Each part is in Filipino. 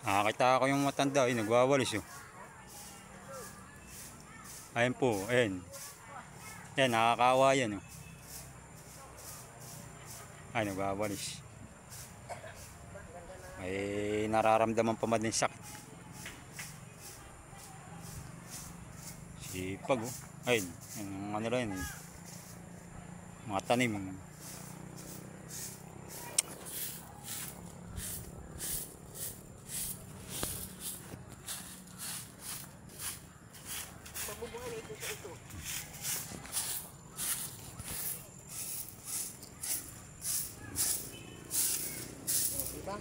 Nakakita ako yung matanda, ay nagwawalis yun. Ayun po, ayun. Yan, nakakawa yan. Oh. Ay, nagwawalis. May nararamdaman pa man din sakit. Sipag oh. Ayun, yung ano rin. Mga tanim. Mabubuhay ito sa ito. Diba?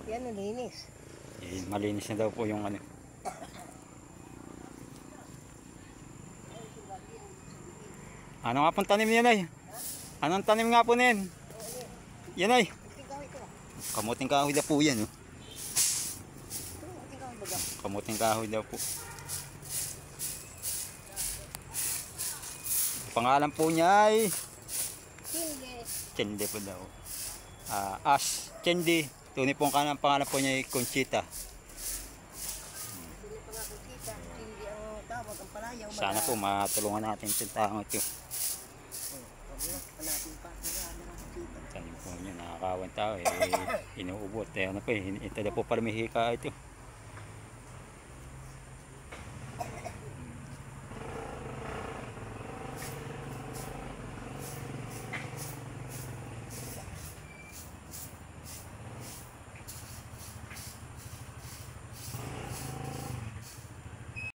Yan, nalinis. Eh, malinis na daw po yung ano. Ano nga pong tanim yan ay? Anong tanim nga po na yan? Yan ay. Kamuting kahoy daw po yan. Oh. Kamuting kahoy daw po. Pangalan po niya ay Chende po daw. Ash Chende. Tunay pong pangalan po niya ay Conchita. Sana po matulungan natin itong taong ito. Tanim po niya, nakakawan tao. Inuubot. Ano po, ito na po palamihika ito.